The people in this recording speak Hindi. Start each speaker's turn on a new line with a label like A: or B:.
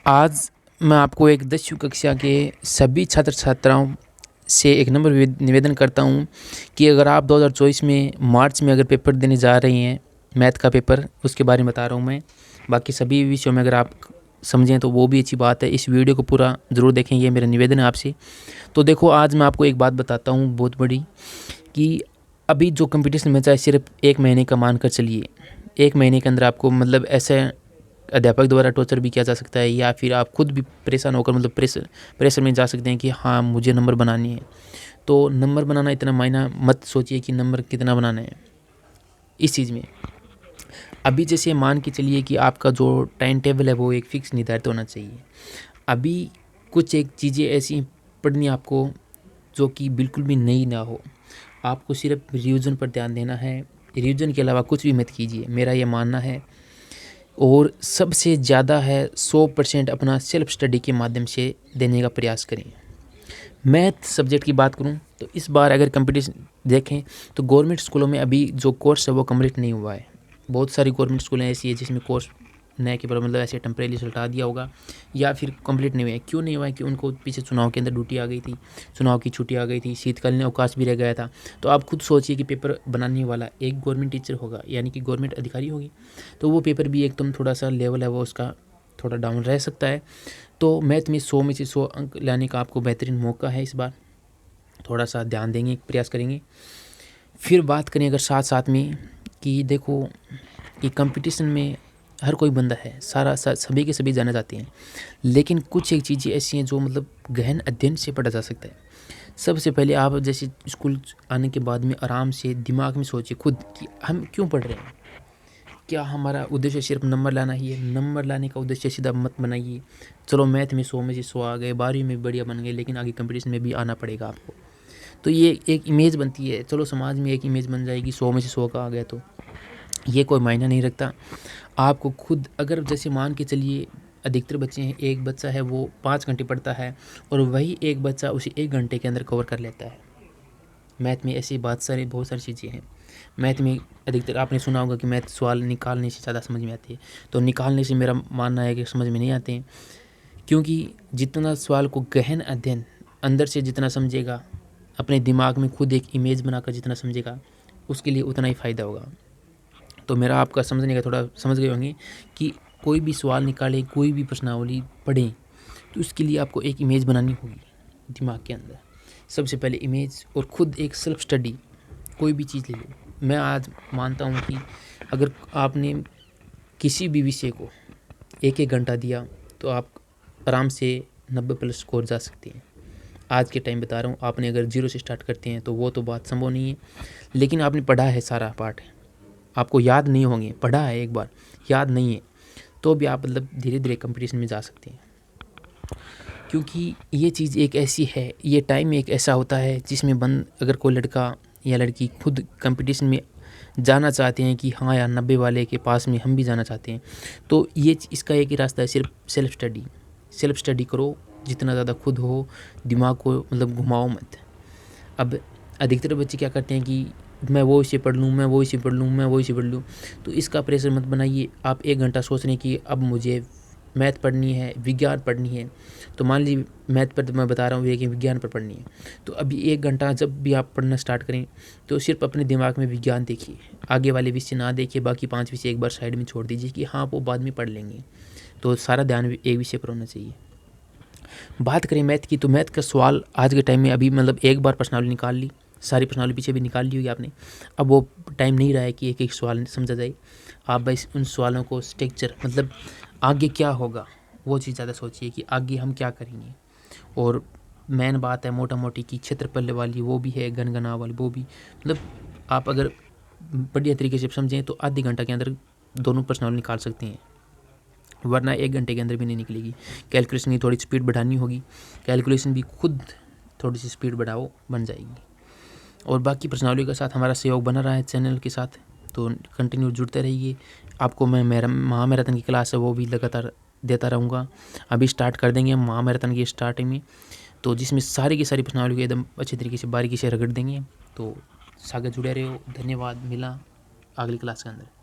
A: आज मैं आपको एक 10वीं कक्षा के सभी छात्र छात्राओं से एक नम्र निवेदन करता हूँ कि अगर आप 2024 में मार्च में अगर पेपर देने जा रही हैं, मैथ का पेपर, उसके बारे में बता रहा हूँ मैं। बाकी सभी विषयों में अगर आप समझें तो वो भी अच्छी बात है। इस वीडियो को पूरा ज़रूर देखें, ये मेरा निवेदन है आपसे। तो देखो, आज मैं आपको एक बात बताता हूँ बहुत बड़ी, कि अभी जो कंपटीशन में चाहे सिर्फ 1 महीने का मान कर चलिए। 1 महीने के अंदर आपको मतलब ऐसे अध्यापक द्वारा टॉर्चर भी किया जा सकता है, या फिर आप खुद भी परेशान होकर मतलब प्रेशर में जा सकते हैं कि हाँ मुझे नंबर बनाने हैं। तो नंबर बनाना इतना मायना मत सोचिए कि नंबर कितना बनाना है इस चीज़ में। अभी जैसे मान के चलिए कि आपका जो टाइम टेबल है वो एक फ़िक्स निर्धारित होना चाहिए। अभी कुछ एक चीज़ें ऐसी पढ़नी आपको जो कि बिल्कुल भी नई ना हो। आपको सिर्फ रिवीजन पर ध्यान देना है, रिवीजन के अलावा कुछ भी मत कीजिए, मेरा ये मानना है। और सबसे ज़्यादा है 100% अपना सेल्फ स्टडी के माध्यम से देने का प्रयास करें। मैथ सब्जेक्ट की बात करूं तो इस बार अगर कंपटीशन देखें तो गवर्नमेंट स्कूलों में अभी जो कोर्स है वो कंप्लीट नहीं हुआ है। बहुत सारी गवर्नमेंट स्कूलें ऐसी है जिसमें कोर्स नए के मतलब ऐसे टेम्परेरी हटा दिया होगा, या फिर कंप्लीट नहीं हुआ है। क्यों नहीं हुआ है? कि उनको पीछे चुनाव के अंदर ड्यूटी आ गई थी, चुनाव की छुट्टी आ गई थी, शीतकालीन अवकाश भी रह गया था। तो आप खुद सोचिए कि पेपर बनाने वाला एक गवर्नमेंट टीचर होगा, यानी कि गवर्नमेंट अधिकारी होगी, तो वो पेपर भी एकदम थोड़ा सा लेवल है वो उसका थोड़ा डाउन रह सकता है। तो मैथ में 100 में से 100 अंक लाने का आपको बेहतरीन मौका है इस बार। थोड़ा सा ध्यान देंगे, प्रयास करेंगे। फिर बात करें अगर साथ साथ में कि देखो, कि कंपटीशन में हर कोई बंदा है, सभी के सभी जाना चाहते हैं, लेकिन कुछ एक चीज़ें ऐसी हैं जो मतलब गहन अध्ययन से पढ़ा जा सकता है। सबसे पहले आप जैसे स्कूल आने के बाद में आराम से दिमाग में सोचिए खुद कि हम क्यों पढ़ रहे हैं। क्या हमारा उद्देश्य सिर्फ नंबर लाना ही है? नंबर लाने का उद्देश्य सीधा मत बनाइए। चलो मैथ में 100 में से 100 आ गए, 12वीं में बढ़िया बन गए, लेकिन आगे कंपटीशन में भी आना पड़ेगा आपको। तो ये एक इमेज बनती है, चलो समाज में एक इमेज बन जाएगी, 100 में से 100 का आ गया, तो ये कोई मायना नहीं रखता। आपको खुद अगर जैसे मान के चलिए अधिकतर बच्चे हैं, एक बच्चा है वो 5 घंटे पढ़ता है और वही एक बच्चा उसे 1 घंटे के अंदर कवर कर लेता है। मैथ में ऐसी बहुत सारी चीज़ें हैं। मैथ में अधिकतर आपने सुना होगा कि मैथ सवाल निकालने से ज़्यादा समझ में आती है। तो निकालने से मेरा मानना है कि समझ में नहीं आते हैं, क्योंकि जितना सवाल को गहन अध्ययन अंदर से जितना समझेगा, अपने दिमाग में खुद एक इमेज बनाकर जितना समझेगा, उसके लिए उतना ही फ़ायदा होगा। तो मेरा आपका समझने का थोड़ा समझ गए होंगे कि कोई भी सवाल निकालें, कोई भी प्रश्नावली पढ़ें, तो उसके लिए आपको एक इमेज बनानी होगी दिमाग के अंदर। सबसे पहले इमेज, और ख़ुद एक सेल्फ स्टडी कोई भी चीज़ ले लो। मैं आज मानता हूँ कि अगर आपने किसी भी विषय को 1-1 घंटा दिया तो आप आराम से 90+ स्कोर जा सकते हैं। आज के टाइम बता रहा हूँ, आपने अगर 0 से स्टार्ट करते हैं तो वो तो बात संभव नहीं है, लेकिन आपने पढ़ा है, सारा पाठ आपको याद नहीं होंगे, पढ़ा है एक बार, याद नहीं है, तो भी आप मतलब धीरे धीरे कंपटीशन में जा सकते हैं। क्योंकि ये चीज़ एक ऐसी है, ये टाइम एक ऐसा होता है जिसमें अगर कोई लड़का या लड़की खुद कंपटीशन में जाना चाहते हैं कि हाँ यार 90 वाले के पास में हम भी जाना चाहते हैं, तो ये इसका एक ही रास्ता है, सिर्फ सेल्फ स्टडी करो, जितना ज़्यादा खुद हो, दिमाग को मतलब घुमाओ मत। अब अधिकतर बच्चे क्या करते हैं कि मैं वो इसे पढ़ लूँ, मैं वो इसे पढ़ लूँ, मैं वो इसे पढ़ लूँ, तो इसका प्रेशर मत बनाइए। आप 1 घंटा सोच रहे हैं कि अब मुझे मैथ पढ़नी है, विज्ञान पढ़नी है, तो मान लीजिए मैथ पर तो मैं बता रहा हूँ कि विज्ञान पर पढ़नी है, तो अभी 1 घंटा जब भी आप पढ़ना स्टार्ट करें तो सिर्फ अपने दिमाग में विज्ञान देखिए, आगे वाले विषय ना देखिए, बाकी 5 विषय एक बार साइड में छोड़ दीजिए कि हाँ वो बाद में पढ़ लेंगे। तो सारा ध्यान एक विषय पर होना चाहिए। बात करें मैथ की, तो मैथ का सवाल आज के टाइम में अभी मतलब एक बार प्रश्नावली निकाल ली, सारी प्रश्नावली पीछे भी निकाल ली होगी आपने, अब वो टाइम नहीं रहा है कि एक एक सवाल समझा जाए। आप बस उन सवालों को स्ट्रक्चर मतलब आगे क्या होगा वो चीज़ ज़्यादा सोचिए कि आगे हम क्या करेंगे। और मेन बात है मोटा मोटी की क्षेत्रफल वाली वो भी है, गणगणा वाली वो भी, मतलब आप अगर बढ़िया तरीके से समझें तो आधे घंटा के अंदर दोनों प्रश्नावली निकाल सकते हैं, वरना 1 घंटे के अंदर भी नहीं निकलेगी। कैलकुलेशन की थोड़ी स्पीड बढ़ानी होगी, कैलकुलेशन भी खुद थोड़ी सी स्पीड बढ़ाओ, बन जाएगी। और बाकी प्रश्नावली के साथ हमारा सहयोग बना रहा है चैनल के साथ, तो कंटिन्यू जुड़ते रहिए। आपको मैं महामैराथन की क्लास है वो भी लगातार देता रहूँगा। अभी स्टार्ट कर देंगे हम महामैराथन की स्टार्टिंग में, तो जिसमें सारी की सारी प्रश्नावली को एकदम अच्छी तरीके से बारीकी से रगड़ देंगे। तो साथ जुड़े रहो, धन्यवाद, मिला अगली क्लास के अंदर।